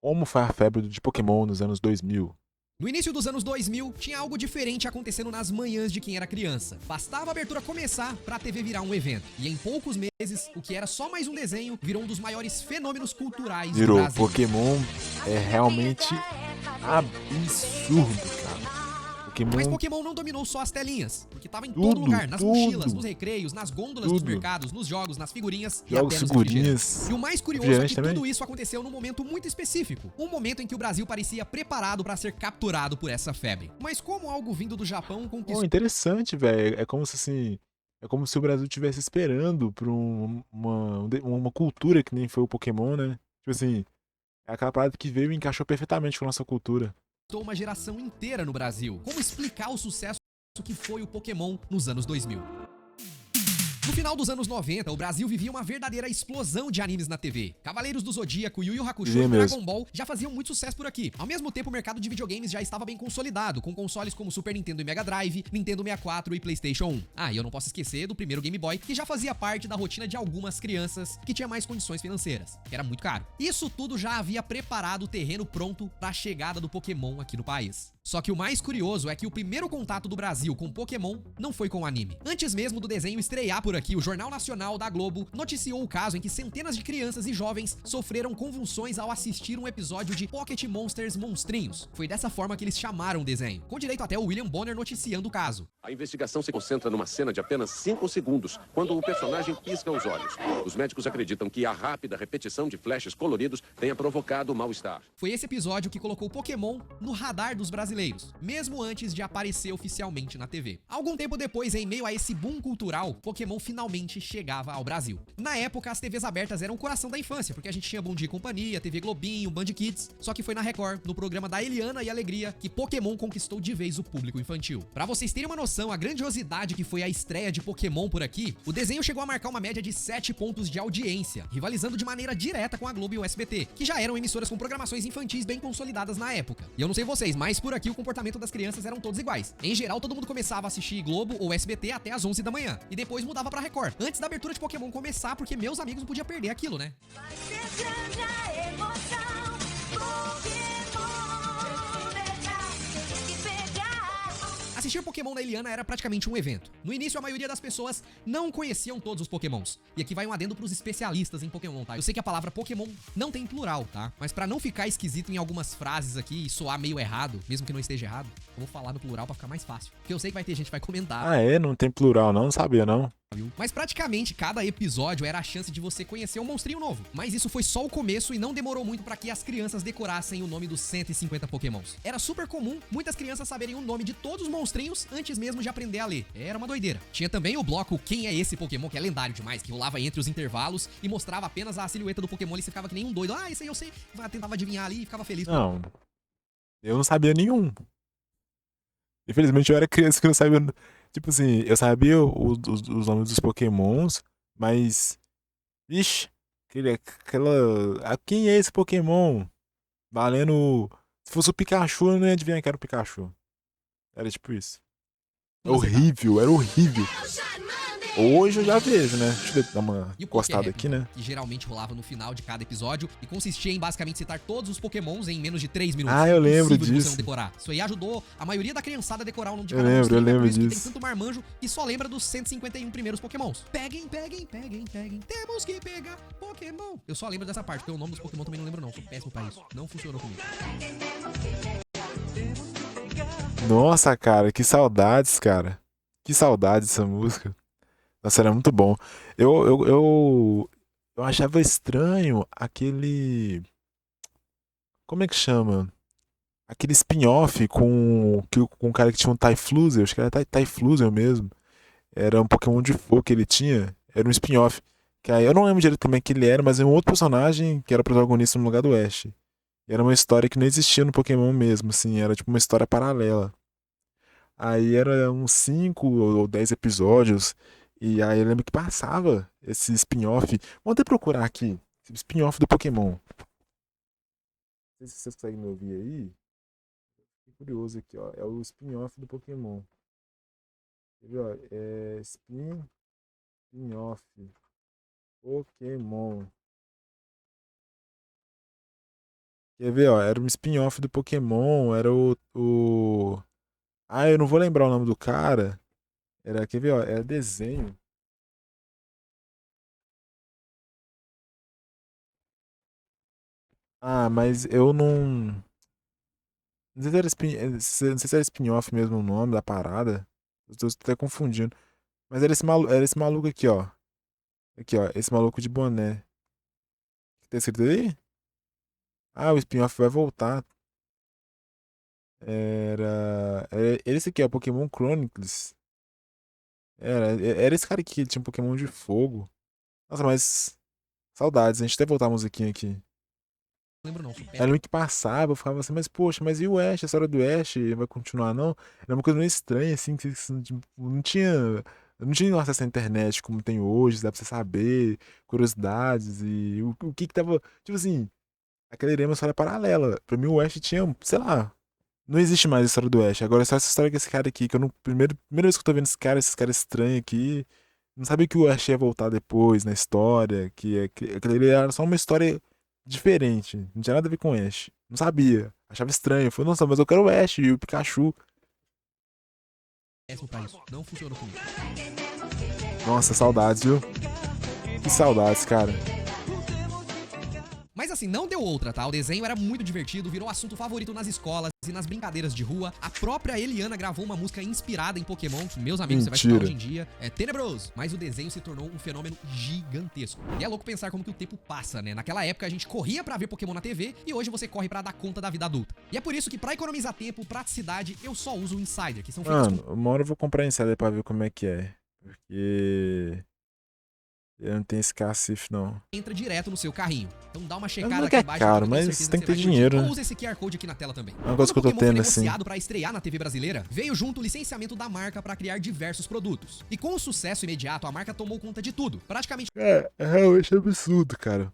Como foi a febre de Pokémon nos anos 2000? No início dos anos 2000, tinha algo diferente acontecendo nas manhãs de quem era criança. Bastava a abertura começar pra TV virar um evento. E em poucos meses, o que era só mais um desenho virou um dos maiores fenômenos culturais do Virou. Brasil. Pokémon é realmente absurdo, cara. Mas Pokémon, Pokémon não dominou só as telinhas, porque tava em todo tudo, lugar, nas mochilas, nos tudo, recreios, nas gôndolas dos tudo. mercados, nos jogos, nas figurinhas e Jogos, até nos refrigerantes. figurinhas, E o mais curioso é refrigerante que também. tudo isso aconteceu num momento muito específico. Um momento em que o Brasil parecia preparado pra ser capturado por essa febre. Mas como algo vindo do Japão Pô, conquistou interessante, velho. É como se o Brasil estivesse esperando por uma cultura que nem foi o Pokémon, né? Tipo assim, é aquela parada que veio e encaixou perfeitamente com a nossa cultura. uma geração inteira no Brasil, como explicar o sucesso que foi o Pokémon nos anos 2000? No final dos anos 90, o Brasil vivia uma verdadeira explosão de animes na TV. Cavaleiros do Zodíaco, Yu Yu Hakusho Vivia e mesmo. Dragon Ball já faziam muito sucesso por aqui. Ao mesmo tempo, o mercado de videogames já estava bem consolidado, com consoles como Super Nintendo e Mega Drive, Nintendo 64 e PlayStation 1. Ah, e eu não posso esquecer do primeiro Game Boy, que já fazia parte da rotina de algumas crianças que tinha mais condições financeiras, que era muito caro. Isso tudo já havia preparado o terreno pronto para a chegada do Pokémon aqui no país. Só que o mais curioso é que o primeiro contato do Brasil com Pokémon não foi com o anime. Antes mesmo do desenho estrear por aqui, o Jornal Nacional da Globo noticiou o caso em que centenas de crianças e jovens sofreram convulsões ao assistir um episódio de Pocket Monsters Monstrinhos. Foi dessa forma que eles chamaram o desenho, com direito até o William Bonner noticiando o caso. A investigação se concentra numa cena de apenas 5 segundos, quando o personagem pisca os olhos. Os médicos acreditam que a rápida repetição de flashes coloridos tenha provocado o mal-estar. Foi esse episódio que colocou Pokémon no radar dos brasileiros, mesmo antes de aparecer oficialmente na TV. Algum tempo depois, em meio a esse boom cultural, Pokémon finalmente chegava ao Brasil. Na época, as TVs abertas eram o coração da infância, porque a gente tinha Bom Dia e Companhia, TV Globinho, Band Kids, só que foi na Record, no programa da Eliana e Alegria, que Pokémon conquistou de vez o público infantil. Pra vocês terem uma noção, a grandiosidade que foi a estreia de Pokémon por aqui, o desenho chegou a marcar uma média de 7 pontos de audiência, rivalizando de maneira direta com a Globo e o SBT, que já eram emissoras com programações infantis bem consolidadas na época. E eu não sei vocês, mas por aqui o comportamento das crianças eram todos iguais. Em geral, todo mundo começava a assistir Globo ou SBT até às 11 da manhã, e depois mudava pra Record, antes da abertura de Pokémon começar, porque meus amigos não podiam perder aquilo, né? Vai ser grande a emoção, Pokémon pegar, tem que pegar. Assistir Pokémon na Eliana era praticamente um evento. No início, a maioria das pessoas não conheciam todos os Pokémons. E aqui vai um adendo pros especialistas em Pokémon, tá? Eu sei que a palavra Pokémon não tem plural, tá? Mas pra não ficar esquisito em algumas frases aqui e soar meio errado, mesmo que não esteja errado, eu vou falar no plural pra ficar mais fácil. Porque eu sei que vai ter gente que vai comentar. Ah, é? Não tem plural, não sabia, não. Mas praticamente cada episódio era a chance de você conhecer um monstrinho novo. Mas isso foi só o começo e não demorou muito pra que as crianças decorassem o nome dos 150 Pokémons. Era super comum muitas crianças saberem o nome de todos os monstrinhos antes mesmo de aprender a ler. Era uma doideira. Tinha também o bloco Quem é esse Pokémon, que é lendário demais, que rolava entre os intervalos e mostrava apenas a silhueta do Pokémon e você ficava que nem um doido. Ah, esse aí eu sei. Tentava adivinhar ali e ficava feliz. Não. Eu não sabia nenhum. Infelizmente eu era criança que não sabia. Tipo assim, eu sabia os nomes dos Pokémons, mas. Ixi, aquela. Quem é esse Pokémon? Valendo. Se fosse o Pikachu, eu não ia adivinhar que era o Pikachu. Era tipo isso. Horrível, era horrível. Hoje eu já vejo, né? Deixa eu dar uma E o encostada Poké-Rap, aqui, né? que geralmente rolava no final de cada episódio e consistia em basicamente citar todos os Pokémons em menos de 3 minutos. Ah, eu lembro Impossível de você disso. não decorar. Isso aí ajudou a maioria da criançada a decorar o nome de Eu cada lembro, monstrinho, eu lembro por isso que disso. tem tanto marmanjo e só lembra dos 151 primeiros Pokémons. Peguem, peguem, peguem, peguem. Temos que pegar Pokémon. Eu só lembro dessa parte, porque o nome dos Pokémon também não lembro não. Sou péssimo pra isso. Não funcionou comigo. Nossa, cara, que saudades, cara. Que saudades dessa música. Nossa, era muito bom. Eu achava estranho aquele. Como é que chama? Aquele spin-off com o cara que tinha um Typhlosion, acho que era Typhlosion mesmo. Era um Pokémon de fogo que ele tinha. Era um spin-off. Que aí eu não lembro direito também que ele era, mas é um outro personagem que era protagonista no lugar do Ash. E era uma história que não existia no Pokémon mesmo, assim, era tipo uma história paralela. Aí era uns 5 ou 10 episódios. E aí eu lembro que passava esse spin-off. Vamos até procurar aqui. Esse spin-off do Pokémon. Não sei se vocês conseguem me ouvir aí. Fiquei curioso aqui, ó. É o spin-off do Pokémon. Quer ver, ó? É spin-off. Pokémon. Quer ver, ó? Era um spin-off do Pokémon, era o. Ah, eu não vou lembrar o nome do cara. Quer ver, ó? Era desenho. Ah, mas eu não. Não sei se era não sei se era spin-off mesmo o nome da parada. Eu tô até confundindo. Mas era esse maluco aqui, ó. Aqui, ó. Esse maluco de boné. O que tá escrito aí? Ah, o spin-off vai voltar. Era esse aqui, ó. Pokémon Chronicles. Era esse cara aqui, ele tinha um Pokémon de fogo. Nossa, mas. Saudades, a gente até voltar a musiquinha aqui. Não lembro não, Era o que passava, eu ficava assim, mas poxa, mas e o Ash? A história do Ash vai continuar, não? Era uma coisa meio estranha, assim, que você tipo, não tinha. Não tinha acesso à internet como tem hoje, dá pra você saber, curiosidades e o que que tava. Tipo assim, aquela era uma história paralela. Pra mim, o Ash tinha, sei lá. Não existe mais a história do Ash. Agora é só essa história com esse cara aqui, que eu não. Primeira vez que eu tô vendo esse cara, esses caras estranhos aqui. Não sabia que o Ash ia voltar depois na história, que aquele ali era só uma história diferente. Não tinha nada a ver com o Ash. Não sabia. Achava estranho. Falei, nossa, mas eu quero o Ash e o Pikachu. péssimo pra isso. Não funcionou comigo. Nossa, saudades, viu? Que saudades, cara. Mas assim, não deu outra, tá? O desenho era muito divertido, virou assunto favorito nas escolas e nas brincadeiras de rua. A própria Eliana gravou uma música inspirada em Pokémon, que meus amigos você vai escutar Mentira. hoje em dia. É tenebroso, mas o desenho se tornou um fenômeno gigantesco. E é louco pensar como que o tempo passa, né? Naquela época a gente corria pra ver Pokémon na TV e hoje você corre pra dar conta da vida adulta. E é por isso que pra economizar tempo, praticidade, eu só uso o Insider, que são feitos Mano, uma hora eu vou comprar Insider pra ver como é que é. Porque eu não tenho esse cacifo, não. entra direto no seu carrinho. Então dá uma Mas checada não é aqui que é embaixo caro, eu tenho mas certeza tem você que ter vai curtir. dinheiro, Ou né? usa esse QR Code aqui na tela também. É uma coisa Quando que eu o tô Pokémon tendo, foi assim. negociado para estrear na TV brasileira, veio junto o licenciamento da marca para criar diversos produtos. E com o sucesso imediato, a marca tomou conta de tudo. Praticamente É realmente absurdo, cara.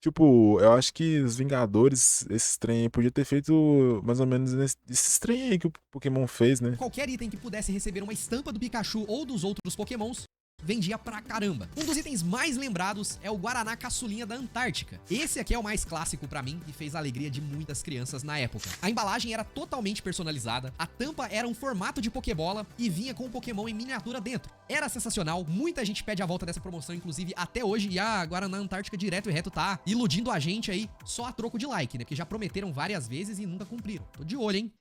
Tipo, eu acho que os Vingadores, esse trem aí, podia ter feito mais ou menos esse trem aí que o Pokémon fez, né? qualquer item que pudesse receber uma estampa do Pikachu ou dos outros Pokémons vendia pra caramba. Um dos itens mais lembrados é o Guaraná Caçulinha da Antártica. Esse aqui é o mais clássico pra mim e fez a alegria de muitas crianças na época. A embalagem era totalmente personalizada, a tampa era um formato de Pokébola e vinha com um Pokémon em miniatura dentro. Era sensacional, muita gente pede a volta dessa promoção, inclusive até hoje, e a Guaraná Antártica direto e reto tá iludindo a gente aí só a troco de like, né? Porque já prometeram várias vezes e nunca cumpriram. Tô de olho, hein?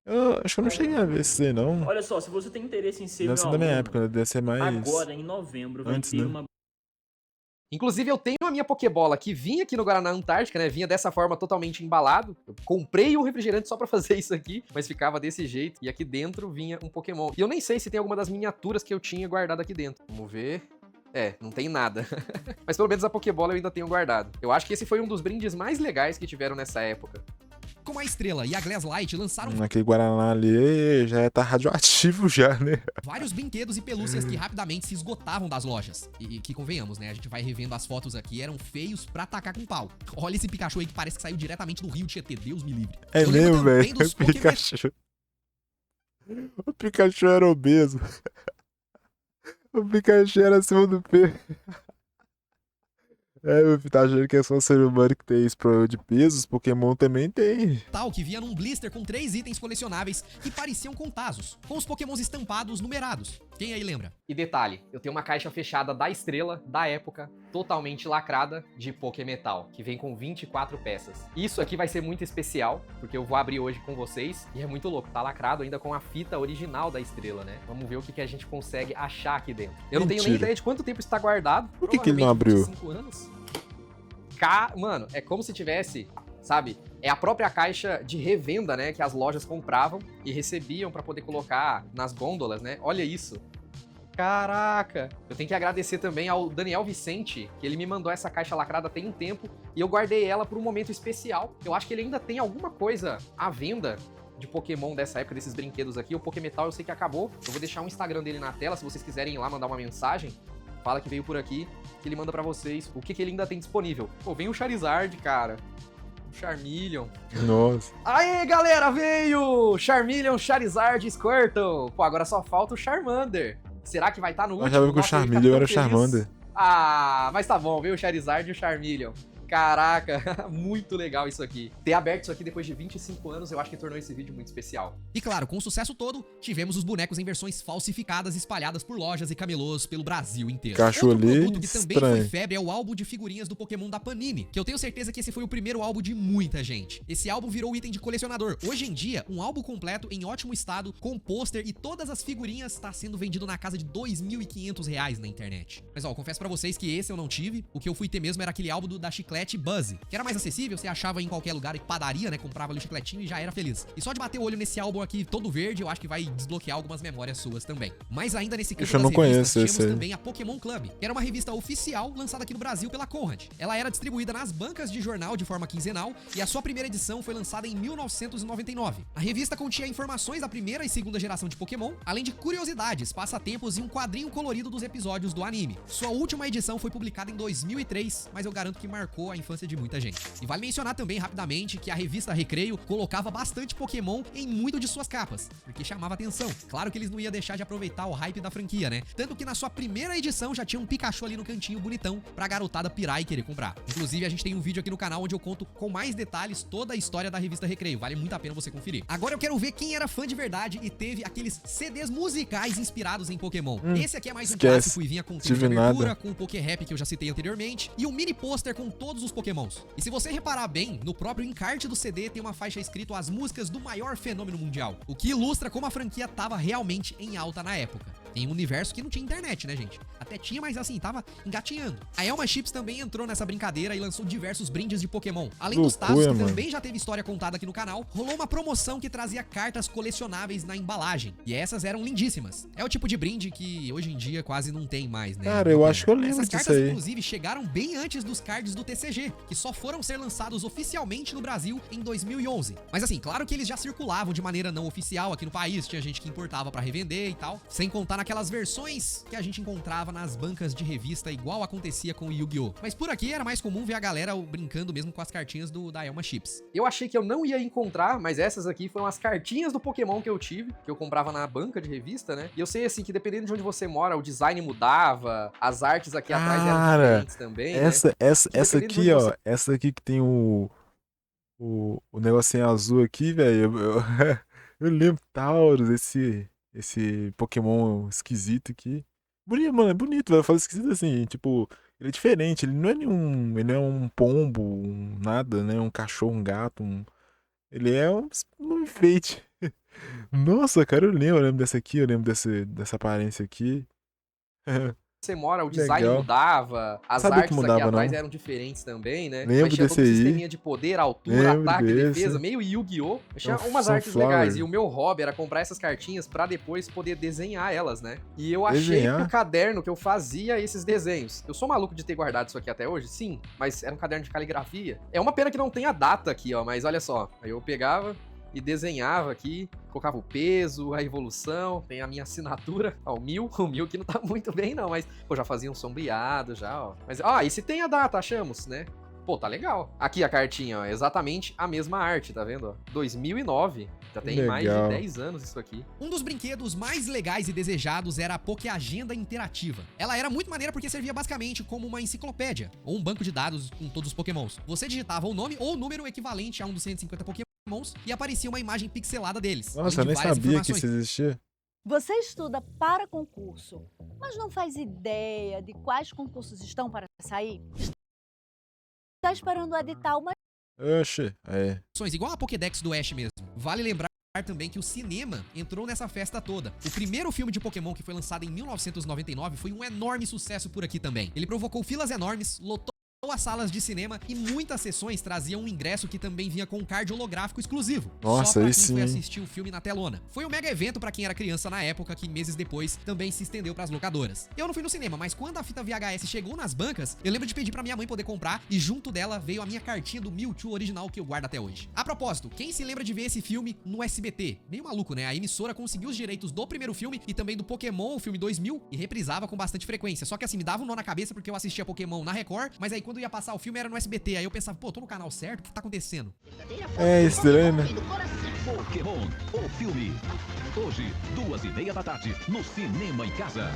Eu acho que eu não cheguei a ver esse aí, não. Olha só, se você tem interesse em ser Deve meu ser da minha aluno, época, deve ser mais. agora em novembro vai antes, ter né? uma Inclusive, eu tenho a minha Pokébola que vinha aqui no Guaraná Antártica, né? Vinha dessa forma totalmente embalado. Eu comprei um refrigerante só pra fazer isso aqui, mas ficava desse jeito. E aqui dentro vinha um Pokémon. E eu nem sei se tem alguma das miniaturas que eu tinha guardado aqui dentro. Vamos ver. É, não tem nada. Mas pelo menos a Pokébola eu ainda tenho guardado. Eu acho que esse foi um dos brindes mais legais que tiveram nessa época. Como a Estrela e a Glass Light lançaram Aquele Guaraná ali já tá radioativo já, né? vários brinquedos e pelúcias que rapidamente se esgotavam das lojas. E que convenhamos, né? A gente vai revendo as fotos aqui, eram feios pra atacar com pau. Olha esse Pikachu aí que parece que saiu diretamente do Rio Tietê, Deus me livre. É Eu lembro mesmo, também velho. dos O Pikachu. O Pikachu era obeso. O Pikachu era acima do peso. É, meu filho, tá achando que é só ser humano que tem esse problema de peso? Os Pokémon também tem. Tal que vinha num blister com 3 itens colecionáveis que pareciam com tazos, com os Pokémons estampados numerados. Quem aí lembra? E detalhe, eu tenho uma caixa fechada da Estrela, da época, totalmente lacrada, de Pokémetal, que vem com 24 peças. Isso aqui vai ser muito especial, porque eu vou abrir hoje com vocês, e é muito louco, tá lacrado ainda com a fita original da Estrela, né? Vamos ver o que a gente consegue achar aqui dentro. Eu não tenho nem Mentira. ideia de quanto tempo está guardado. Por que ele não abriu? 25 anos. Mano, é como se tivesse, sabe? É a própria caixa de revenda, né? Que as lojas compravam e recebiam pra poder colocar nas gôndolas, né? Olha isso. Caraca! Eu tenho que agradecer também ao Daniel Vicente, que ele me mandou essa caixa lacrada tem um tempo e eu guardei ela por um momento especial. Eu acho que ele ainda tem alguma coisa à venda de Pokémon dessa época, desses brinquedos aqui. O Pokémetal eu sei que acabou. Eu vou deixar o Instagram dele na tela, se vocês quiserem ir lá mandar uma mensagem. Fala que veio por aqui, que ele manda pra vocês o que ele ainda tem disponível. Pô, vem o Charizard, cara. O Charmeleon. Nossa. Aê, galera, veio! Charmeleon, Charizard e Squirtle. Pô, agora só falta o Charmander. Será que vai estar no Eu último? achava que o Nossa, eu ia ficar Charmeleon tão era o feliz. Charmander. Ah, mas tá bom, veio o Charizard e o Charmeleon. Caraca, muito legal isso aqui. Ter aberto isso aqui depois de 25 anos, eu acho que tornou esse vídeo muito especial. E claro, com o sucesso todo, tivemos os bonecos em versões falsificadas espalhadas por lojas e camelôs pelo Brasil inteiro. Cachorro Outro ali, produto que também foi estranho. febre é o álbum de figurinhas do Pokémon da Panini, que eu tenho certeza que esse foi o primeiro álbum de muita gente. Esse álbum virou item de colecionador. Hoje em dia, um álbum completo em ótimo estado, com pôster e todas as figurinhas, tá sendo vendido na casa de R$2.500 na internet. Mas ó, confesso pra vocês que esse eu não tive. O que eu fui ter mesmo era aquele álbum da Chiclete Buzz, que era mais acessível, você achava em qualquer lugar, em padaria, né? Comprava ali o chicletinho e já era feliz. E só de bater o olho nesse álbum aqui todo verde, eu acho que vai desbloquear algumas memórias suas também. Mas ainda nesse campo Ixi, eu das não revistas, conheço esse tínhamos aí. também a Pokémon Club, que era uma revista oficial lançada aqui no Brasil pela Conrad. Ela era distribuída nas bancas de jornal de forma quinzenal e a sua primeira edição foi lançada em 1999. A revista continha informações da primeira e segunda geração de Pokémon, além de curiosidades, passatempos e um quadrinho colorido dos episódios do anime. Sua última edição foi publicada em 2003, mas eu garanto que marcou a infância de muita gente. E vale mencionar também rapidamente que a revista Recreio colocava bastante Pokémon em muito de suas capas, porque chamava atenção. Claro que eles não iam deixar de aproveitar o hype da franquia, né? Tanto que na sua primeira edição já tinha um Pikachu ali no cantinho bonitão pra garotada pirar e querer comprar. Inclusive, a gente tem um vídeo aqui no canal onde eu conto com mais detalhes toda a história da revista Recreio. Vale muito a pena você conferir. Agora eu quero ver quem era fã de verdade e teve aqueles CDs musicais inspirados em Pokémon. Esse aqui é mais um esquece. clássico e vinha com o Tive tema de abertura, nada. com o Poké-Rap que eu já citei anteriormente, e um mini pôster com todos os Pokémons. E se você reparar bem, no próprio encarte do CD tem uma faixa escrito as músicas do maior fenômeno mundial, o que ilustra como a franquia tava realmente em alta na época. Em um universo que não tinha internet, né, gente? Até tinha, mas assim, tava engatinhando. A Elma Chips também entrou nessa brincadeira e lançou diversos brindes de Pokémon. Além dos tazos, que mano. também já teve história contada aqui no canal, rolou uma promoção que trazia cartas colecionáveis na embalagem. E essas eram lindíssimas. É o tipo de brinde que hoje em dia quase não tem mais, né? Cara, eu acho que eu lembro Essas disso cartas, aí. inclusive, chegaram bem antes dos cards do TCG, que só foram ser lançados oficialmente no Brasil em 2011. Mas assim, claro que eles já circulavam de maneira não oficial aqui no país, tinha gente que importava pra revender e tal, sem contar naquelas versões que a gente encontrava nas bancas de revista, igual acontecia com o Yu-Gi-Oh! Mas por aqui era mais comum ver a galera brincando mesmo com as cartinhas da Elma Chips. Eu achei que eu não ia encontrar, mas essas aqui foram as cartinhas do Pokémon que eu tive, que eu comprava na banca de revista, né? E eu sei assim que dependendo de onde você mora, o design mudava, as artes aqui atrás eram Cara, diferentes também, né? essa Dependendo de aqui, onde ó. você- Essa aqui que tem o negocinho azul aqui, velho. Eu lembro Taurus, esse Pokémon esquisito aqui. Bonito, mano, é bonito, velho. Eu falo esquisito assim, tipo, ele é diferente, ele não é nenhum. Ele não é um pombo, nada, né? Um cachorro, um gato, ele é um enfeite. Nossa, cara, eu lembro dessa aqui, eu lembro dessa aparência aqui. Você mora, o design Legal. mudava, as Sabia que artes aqui mudava, atrás não. eram diferentes também, né? Lembro Mas tinha todo desse um aí. sisteminha de poder, altura, Lembro ataque, desse. defesa, meio Yu-Gi-Oh! Mas tinha umas artes Sunflower. legais e o meu hobby era comprar essas cartinhas pra depois poder desenhar elas, né? E eu achei Desenhar? que o caderno que eu fazia esses desenhos. Eu sou maluco de ter guardado isso aqui até hoje? Sim, mas era um caderno de caligrafia. É uma pena que não tem a data aqui, ó, mas olha só. Aí eu pegava e desenhava aqui, colocava o peso, a evolução, tem a minha assinatura, ó, o mil que não tá muito bem não, mas, pô, já fazia um sombreado já, ó. Mas, ó, esse tem a data, achamos, né? Pô, tá legal. Aqui a cartinha, ó, exatamente a mesma arte, tá vendo? Ó? 2009, já tem mais de Legal. 10 anos isso aqui. Um dos brinquedos mais legais e desejados era a Poké Agenda Interativa. Ela era muito maneira porque servia basicamente como uma enciclopédia, ou um banco de dados com todos os Pokémons. Você digitava o nome ou o número equivalente a um dos 150 Pokémons e aparecia uma imagem pixelada deles. Nossa, eu além nem de várias sabia que informações. isso existia. Você estuda para concurso, mas não faz ideia de quais concursos estão para sair? Está esperando o edital, mas Oxe, é. Igual a Pokédex do Ash mesmo. Vale lembrar também que o cinema entrou nessa festa toda. O primeiro filme de Pokémon, que foi lançado em 1999, foi um enorme sucesso por aqui também. Ele provocou filas enormes, lotou as salas de cinema e muitas sessões traziam um ingresso que também vinha com um card holográfico exclusivo. Nossa, só pra aí quem sim, foi hein? assistir o filme na telona. Foi um mega evento pra quem era criança na época, que meses depois também se estendeu pras locadoras. Eu não fui no cinema, mas quando a fita VHS chegou nas bancas, eu lembro de pedir pra minha mãe poder comprar e junto dela veio a minha cartinha do Mewtwo original que eu guardo até hoje. A propósito, quem se lembra de ver esse filme no SBT? Meio maluco, né? A emissora conseguiu os direitos do primeiro filme e também do Pokémon, o filme 2000, e reprisava com bastante frequência. Só que assim, me dava um nó na cabeça porque eu assistia Pokémon na Record, mas aí quando ia passar o filme era no SBT. Aí eu pensava, pô, tô no canal certo? O que tá acontecendo? É estranho, né? Pokémon, o filme. Hoje, 2h30 da tarde, no Cinema em Casa.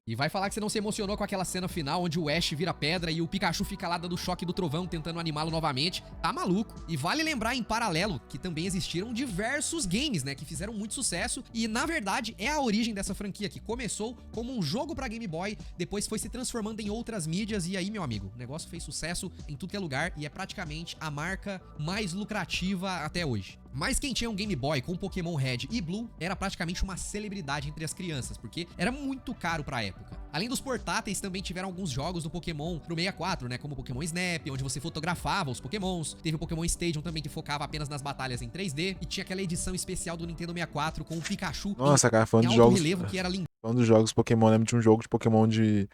E vai falar que você não se emocionou com aquela cena final onde o Ash vira pedra e o Pikachu fica lá dando choque do trovão tentando animá-lo novamente. Tá maluco. E vale lembrar em paralelo que também existiram diversos games, né, que fizeram muito sucesso e na verdade é a origem dessa franquia que começou como um jogo pra Game Boy, depois foi se transformando em outras mídias e aí, meu amigo, o negócio fez sucesso em tudo que é lugar e é praticamente a marca mais lucrativa até hoje. Mas quem tinha um Game Boy com Pokémon Red e Blue era praticamente uma celebridade entre as crianças, porque era muito caro pra época. Além dos portáteis, também tiveram alguns jogos do Pokémon pro 64, né, como Pokémon Snap, onde você fotografava os Pokémons. Teve o Pokémon Stadium também, que focava apenas nas batalhas em 3D. E tinha aquela edição especial do Nintendo 64 com o Pikachu Nossa, cara, falando em de alto jogos. relevo, que era lindo. Falando dos jogos Pokémon, eu lembro de um jogo de Pokémon de.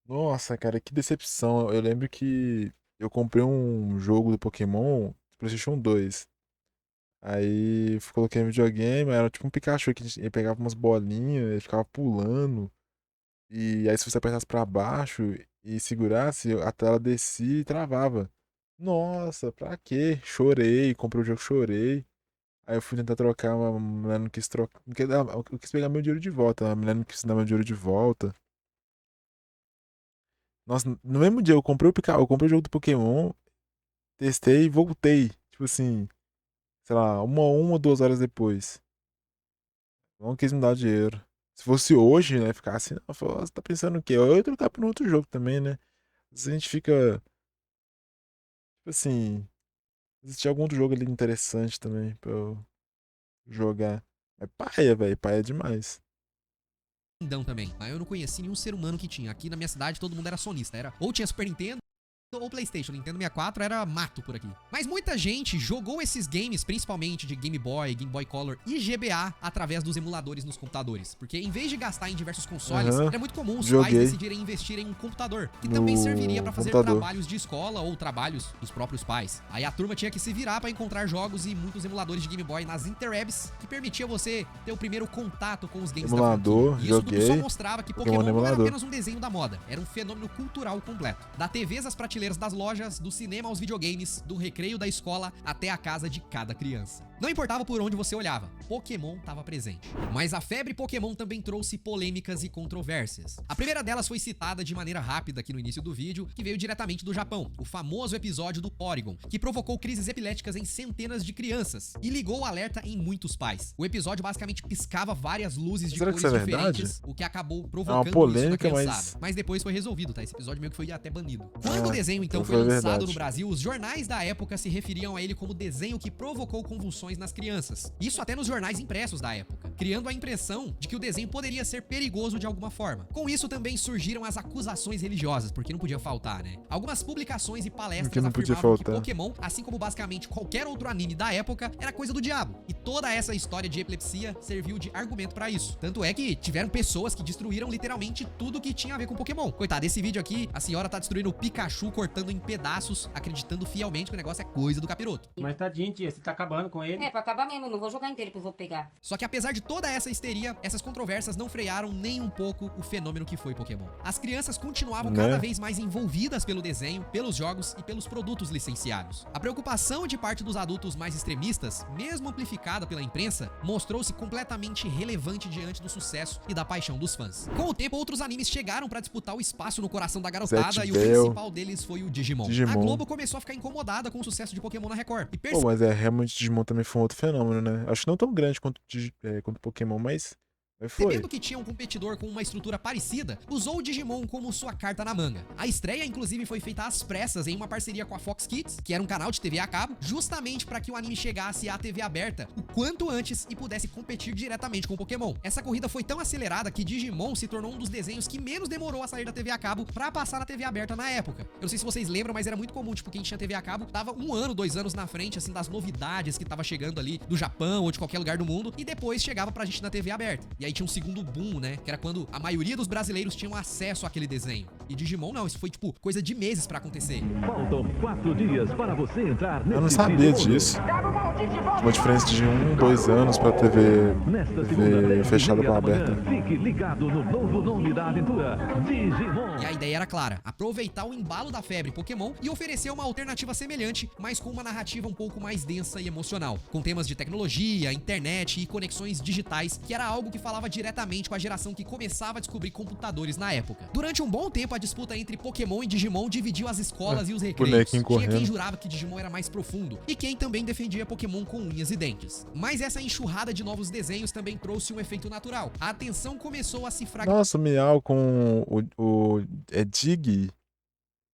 Nossa, cara, que decepção. Eu lembro que eu comprei um jogo do Pokémon do PlayStation 2. Aí coloquei no videogame, era tipo um Pikachu que ele pegava umas bolinhas, ele ficava pulando. E aí se você apertasse pra baixo e segurasse, a tela descia e travava. Nossa, pra quê? Chorei, comprei o jogo, chorei. Aí eu fui tentar trocar, a mulher não quis trocar. Eu quis pegar meu dinheiro de volta, a mulher não quis dar meu dinheiro de volta. Nossa, no mesmo dia eu comprei o jogo do Pokémon, testei e voltei. Tipo assim, sei lá, uma ou 2 horas depois. Não quis me dar o dinheiro. Se fosse hoje, né, ficar assim, não, falou, você tá pensando o quê? Eu ia trocar por um outro jogo também, né? Às vezes a gente fica, tipo assim, existe algum outro jogo ali interessante também pra eu jogar. É paia, velho, paia demais. Também. Aí eu não conheci nenhum ser humano que tinha. Aqui na minha cidade todo mundo era sonista. Era ou tinha Super Nintendo ou PlayStation. Nintendo 64 era mato por aqui. Mas muita gente jogou esses games, principalmente de Game Boy, Game Boy Color e GBA, através dos emuladores nos computadores. Porque em vez de gastar em diversos consoles, era muito comum os pais decidirem investir em um computador, que também serviria pra fazer trabalhos de escola ou trabalhos dos próprios pais. Aí a turma tinha que se virar pra encontrar jogos e muitos emuladores de Game Boy nas interwebs, que permitia você ter o primeiro contato com os games Emulador, da franquia. E isso tudo só mostrava que Pokémon não era emulador. apenas um desenho da moda, era um fenômeno cultural completo. Da TVs às prateleiras das lojas, do cinema aos videogames, do recreio da escola até a casa de cada criança. Não importava por onde você olhava, Pokémon estava presente. Mas a febre Pokémon também trouxe polêmicas e controvérsias. A primeira delas foi citada de maneira rápida aqui no início do vídeo, que veio diretamente do Japão, o famoso episódio do Porygon, que provocou crises epiléticas em centenas de crianças e ligou o alerta em muitos pais. O episódio basicamente piscava várias luzes de cores diferentes, o que acabou provocando polêmica, isso na criançada. Mas depois foi resolvido, tá? Esse episódio meio que foi até banido. Quando o desenho então foi lançado no Brasil, os jornais da época se referiam a ele como desenho que provocou convulsões nas crianças. Isso até nos jornais impressos da época, criando a impressão de que o desenho poderia ser perigoso de alguma forma. Com isso também surgiram as acusações religiosas, porque não podia faltar, né? Algumas publicações e palestras afirmavam que Pokémon, assim como basicamente qualquer outro anime da época, era coisa do diabo. E toda essa história de epilepsia serviu de argumento pra isso. Tanto é que tiveram pessoas que destruíram literalmente tudo que tinha a ver com Pokémon. Coitado, esse vídeo aqui, a senhora tá destruindo o Pikachu, cortando em pedaços, acreditando fielmente que o negócio é coisa do capiroto. Mas tadinho, tia, você tá acabando com ele. É, pra acabar mesmo, não vou jogar inteiro que eu vou pegar. Só que apesar de toda essa histeria, essas controvérsias não frearam nem um pouco o fenômeno que foi Pokémon. As crianças continuavam cada vez mais envolvidas pelo desenho, pelos jogos e pelos produtos licenciados. A preocupação de parte dos adultos mais extremistas, mesmo amplificada pela imprensa, mostrou-se completamente relevante diante do sucesso e da paixão dos fãs. Com o tempo, outros animes chegaram pra disputar o espaço no coração da garotada e o principal deles foi o Digimon. A Globo começou a ficar incomodada com o sucesso de Pokémon na Record. E Pô, mas realmente Digimon também foi um outro fenômeno, né? Acho que não tão grande quanto Pokémon, mas foi. Percebendo que tinha um competidor com uma estrutura parecida, usou o Digimon como sua carta na manga. A estreia, inclusive, foi feita às pressas em uma parceria com a Fox Kids, que era um canal de TV a cabo, justamente para que o anime chegasse à TV aberta o quanto antes e pudesse competir diretamente com o Pokémon. Essa corrida foi tão acelerada que Digimon se tornou um dos desenhos que menos demorou a sair da TV a cabo para passar na TV aberta na época. Eu não sei se vocês lembram, mas era muito comum, tipo, quem tinha TV a cabo tava 1 ano, 2 anos na frente, assim, das novidades que tava chegando ali do Japão ou de qualquer lugar do mundo, e depois chegava pra gente na TV aberta. E aí tinha um segundo boom, né? Que era quando a maioria dos brasileiros tinham acesso àquele desenho. E Digimon não, isso foi tipo coisa de meses pra acontecer. Faltam 4 dias para você entrar nesse Eu não sabia fim do mundo. disso. Tinha uma diferença de 2 anos pra Nesta TV segunda, fechada 10h30 pra da manhã, aberta. fique ligado no novo nome da aventura, Digimon. E a ideia era clara, aproveitar o embalo da febre Pokémon e oferecer uma alternativa semelhante, mas com uma narrativa um pouco mais densa e emocional, com temas de tecnologia, internet e conexões digitais, que era algo que falava diretamente com a geração que começava a descobrir computadores na época. Durante um bom tempo, a disputa entre Pokémon e Digimon dividiu as escolas e os recreios. bonequinho Tinha quem correndo. jurava que Digimon era mais profundo e quem também defendia Pokémon com unhas e dentes. Mas essa enxurrada de novos desenhos também trouxe um efeito natural. A atenção começou a se fragmentar. Nossa, o Miau com é Dig?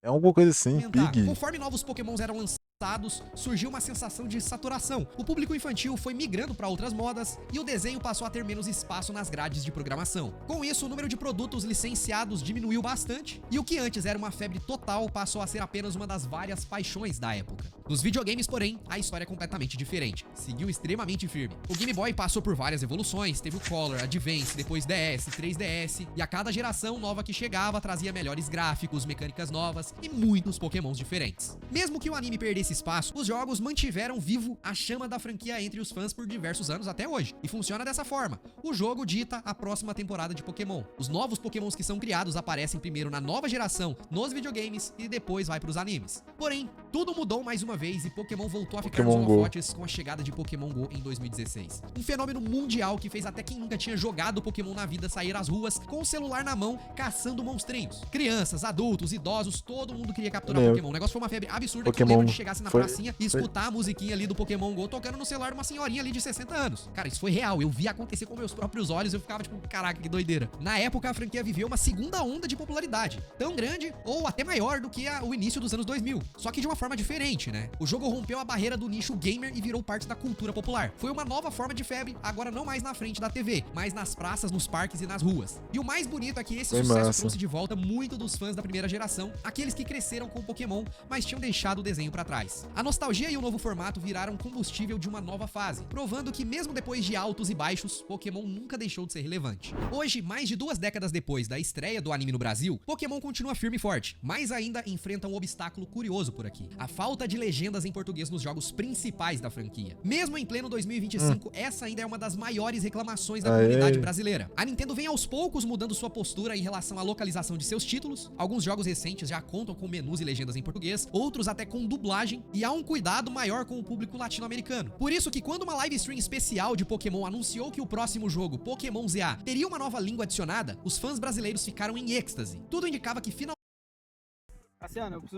É alguma coisa assim, Pig. Conforme novos Pokémons eram lançados, surgiu uma sensação de saturação. O público infantil foi migrando para outras modas e o desenho passou a ter menos espaço nas grades de programação. Com isso, o número de produtos licenciados diminuiu bastante e o que antes era uma febre total passou a ser apenas uma das várias paixões da época. Nos videogames, porém, a história é completamente diferente. Seguiu extremamente firme. O Game Boy passou por várias evoluções, teve o Color, Advance, depois DS, 3DS, e a cada geração nova que chegava trazia melhores gráficos, mecânicas novas e muitos Pokémons diferentes. Mesmo que o anime perdesse espaço, os jogos mantiveram vivo a chama da franquia entre os fãs por diversos anos até hoje. E funciona dessa forma. O jogo dita a próxima temporada de Pokémon. Os novos Pokémons que são criados aparecem primeiro na nova geração, nos videogames, e depois vai pros animes. Porém, tudo mudou mais uma vez e Pokémon voltou a ficar nos Pokémon Go. holofotes com a chegada de Pokémon Go em 2016. Um fenômeno mundial que fez até quem nunca tinha jogado Pokémon na vida sair às ruas com o celular na mão, caçando monstrinhos. Crianças, adultos, idosos, todo mundo queria capturar Meu. Pokémon. O negócio foi uma febre absurda que eu Pokémon lembro de chegasse na foi- pracinha e escutar a musiquinha ali do Pokémon Go tocando no celular de uma senhorinha ali de 60 anos. Cara, isso foi real. Eu vi acontecer com meus próprios olhos e eu ficava tipo, caraca, que doideira. Na época, a franquia viveu uma segunda onda de popularidade, tão grande ou até maior do que o início dos anos 2000. Só que de uma forma diferente, né? O jogo rompeu a barreira do nicho gamer e virou parte da cultura popular. Foi uma nova forma de febre, agora não mais na frente da TV, mas nas praças, nos parques e nas ruas. E o mais bonito é que esse Foi sucesso massa. trouxe de volta muito dos fãs da primeira geração, aqueles que cresceram com Pokémon, mas tinham deixado o desenho pra trás. A nostalgia e o novo formato viraram combustível de uma nova fase, provando que mesmo depois de altos e baixos, Pokémon nunca deixou de ser relevante. Hoje, mais de 2 décadas depois da estreia do anime no Brasil, Pokémon continua firme e forte, mas ainda enfrenta um obstáculo curioso por aqui: a falta de legendas em português nos jogos principais da franquia. Mesmo em pleno 2025, essa ainda é uma das maiores reclamações da Aê. comunidade brasileira. A Nintendo vem aos poucos mudando sua postura em relação à localização de seus títulos. Alguns jogos recentes já contam com menus e legendas em português, outros até com dublagem, e há um cuidado maior com o público latino-americano. Por isso que quando uma live stream especial de Pokémon anunciou que o próximo jogo, Pokémon ZA, teria uma nova língua adicionada, os fãs brasileiros ficaram em êxtase. Tudo indicava que finalmente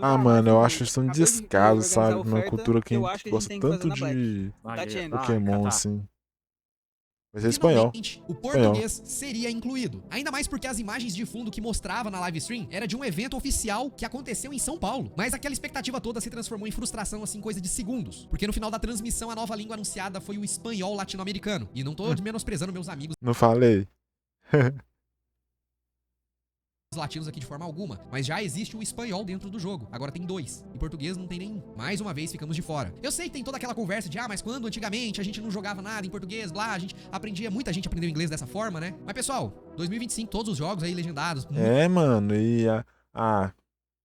Ah, mano, eu acho isso um descaso, sabe? Numa cultura que gosta tanto de Pokémon, assim. Vai ser espanhol. finalmente, o português seria incluído. Ainda mais porque as imagens de fundo que mostrava na live stream era de um evento oficial que aconteceu em São Paulo. Mas aquela expectativa toda se transformou em frustração assim, coisa de segundos. Porque no final da transmissão a nova língua anunciada foi o espanhol latino-americano. E não tô menosprezando meus amigos Não falei? latinos aqui de forma alguma, mas já existe o espanhol dentro do jogo. Agora tem 2. Em português não tem nenhum. Mais uma vez ficamos de fora. Eu sei que tem toda aquela conversa de mas quando antigamente a gente não jogava nada em português, blá, a gente aprendia, muita gente aprendeu inglês dessa forma, né? Mas pessoal, 2025, todos os jogos aí legendados. É, mano,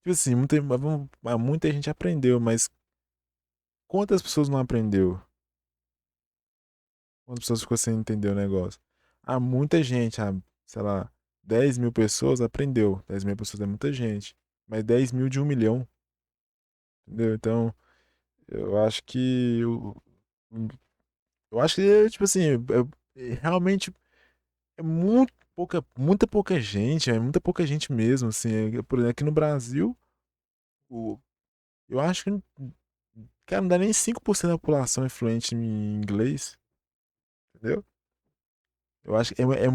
tipo assim, muita gente aprendeu, mas quantas pessoas não aprendeu? Quantas pessoas ficou sem entender o negócio? Muita gente, sei lá, 10 mil pessoas aprendeu. 10 mil pessoas é muita gente. Mas 10 mil de 1 milhão. Entendeu? Então, eu acho que. Eu acho que, tipo assim, realmente é muita pouca gente. É muita pouca gente mesmo, assim. Por exemplo, aqui no Brasil, eu acho que, cara, não dá nem 5% da população é fluente em inglês. Entendeu? Eu acho que é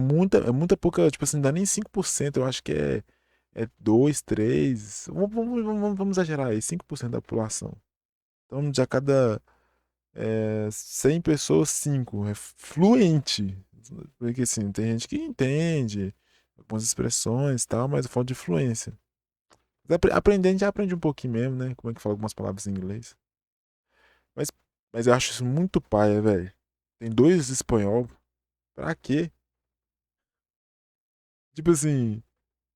muita pouca, tipo assim, não dá nem 5%. Eu acho que é 2, 3. Vamos exagerar aí, 5% da população. Então, de a cada 100 pessoas, 5 é fluente. Porque assim, tem gente que entende algumas expressões e tal, mas falta de fluência. Mas aprendendo, a gente já aprende um pouquinho mesmo, né? Como é que fala algumas palavras em inglês. Mas eu acho isso muito paia, velho. Tem 2 espanhol. Pra quê? Tipo assim,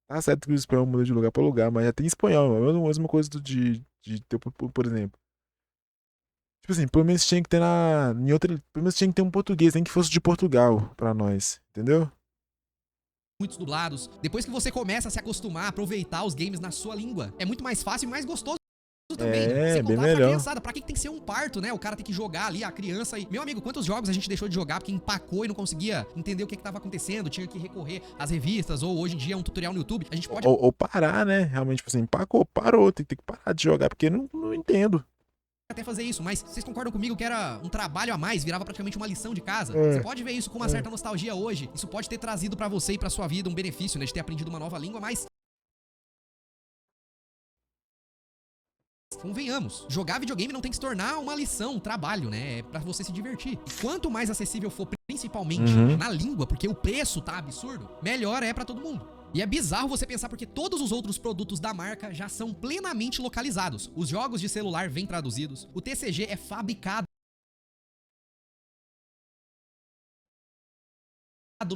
Tá certo que o espanhol muda de lugar pra lugar, mas já tem espanhol, é a mesma coisa de ter, por exemplo. Tipo assim, pelo menos tinha que ter pelo menos tinha que ter um português, nem que fosse de Portugal pra nós, entendeu? muitos dublados. Depois que você começa a se acostumar a aproveitar os games na sua língua, é muito mais fácil e mais gostoso também, né? Sem Bem contar pra melhor. criançada. Pra que tem que ser um parto, né? O cara tem que jogar ali, a criança. E... Meu amigo, quantos jogos a gente deixou de jogar porque empacou e não conseguia entender o que tava acontecendo? Tinha que recorrer às revistas ou hoje em dia um tutorial no YouTube. A gente pode Ou parar, né? Realmente, tipo assim, parou, tem que parar de jogar, porque não entendo. até fazer isso, mas vocês concordam comigo que era um trabalho a mais, virava praticamente uma lição de casa? É. Você pode ver isso com uma certa nostalgia hoje. Isso pode ter trazido pra você e pra sua vida um benefício, né? De ter aprendido uma nova língua, mas... Convenhamos, jogar videogame não tem que se tornar uma lição, um trabalho, né? É pra você se divertir. E quanto mais acessível for, principalmente na língua, porque o preço tá absurdo, melhor é pra todo mundo. E é bizarro você pensar porque todos os outros produtos da marca já são plenamente localizados. Os jogos de celular vêm traduzidos, o TCG é fabricado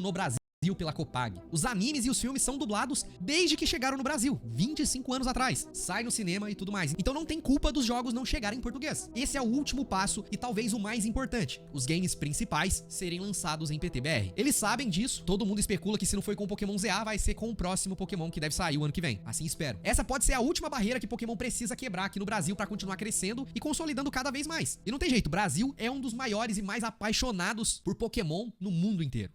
no Brasil pela Copag. Os animes e os filmes são dublados desde que chegaram no Brasil, 25 anos atrás. Sai no cinema e tudo mais. Então não tem culpa dos jogos não chegarem em português. Esse é o último passo e talvez o mais importante. Os games principais serem lançados em PTBR. Eles sabem disso, todo mundo especula que se não foi com o Pokémon ZA, vai ser com o próximo Pokémon que deve sair o ano que vem. Assim espero. Essa pode ser a última barreira que Pokémon precisa quebrar aqui no Brasil pra continuar crescendo e consolidando cada vez mais. E não tem jeito, o Brasil é um dos maiores e mais apaixonados por Pokémon no mundo inteiro.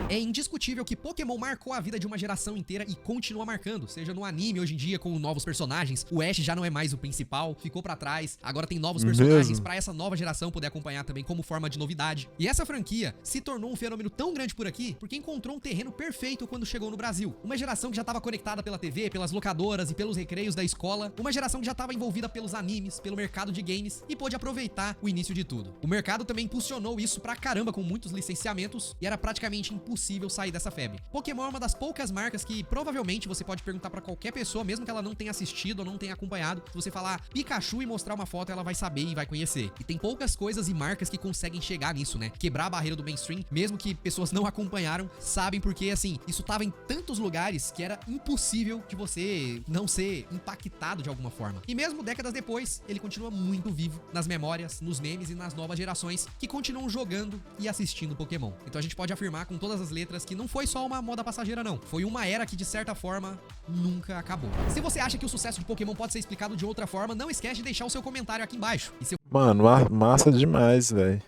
É indiscutível que Pokémon marcou a vida de uma geração inteira e continua marcando, seja no anime hoje em dia com novos personagens. O Ash já não é mais o principal, ficou pra trás. Agora tem novos personagens pra essa nova geração poder acompanhar também como forma de novidade. E essa franquia se tornou um fenômeno tão grande por aqui porque encontrou um terreno perfeito quando chegou no Brasil. Uma geração que já estava conectada pela TV, pelas locadoras e pelos recreios da escola. Uma geração que já estava envolvida pelos animes, pelo mercado de games e pôde aproveitar o início de tudo. O mercado também impulsionou isso pra caramba com muitos licenciamentos e era praticamente impossível sair dessa febre. Pokémon é uma das poucas marcas que provavelmente você pode perguntar pra qualquer pessoa, mesmo que ela não tenha assistido ou não tenha acompanhado, se você falar Pikachu e mostrar uma foto, ela vai saber e vai conhecer. E tem poucas coisas e marcas que conseguem chegar nisso, né? Quebrar a barreira do mainstream, mesmo que pessoas não acompanharam, sabem porque, assim, isso tava em tantos lugares que era impossível de você não ser impactado de alguma forma. E mesmo décadas depois, ele continua muito vivo nas memórias, nos memes e nas novas gerações que continuam jogando e assistindo Pokémon. Então a gente pode afirmar com todas as letras que não foi só uma moda passageira, não. Foi uma era que, de certa forma, nunca acabou. Se você acha que o sucesso de Pokémon pode ser explicado de outra forma, não esquece de deixar o seu comentário aqui embaixo. E se Mano, massa demais, velho.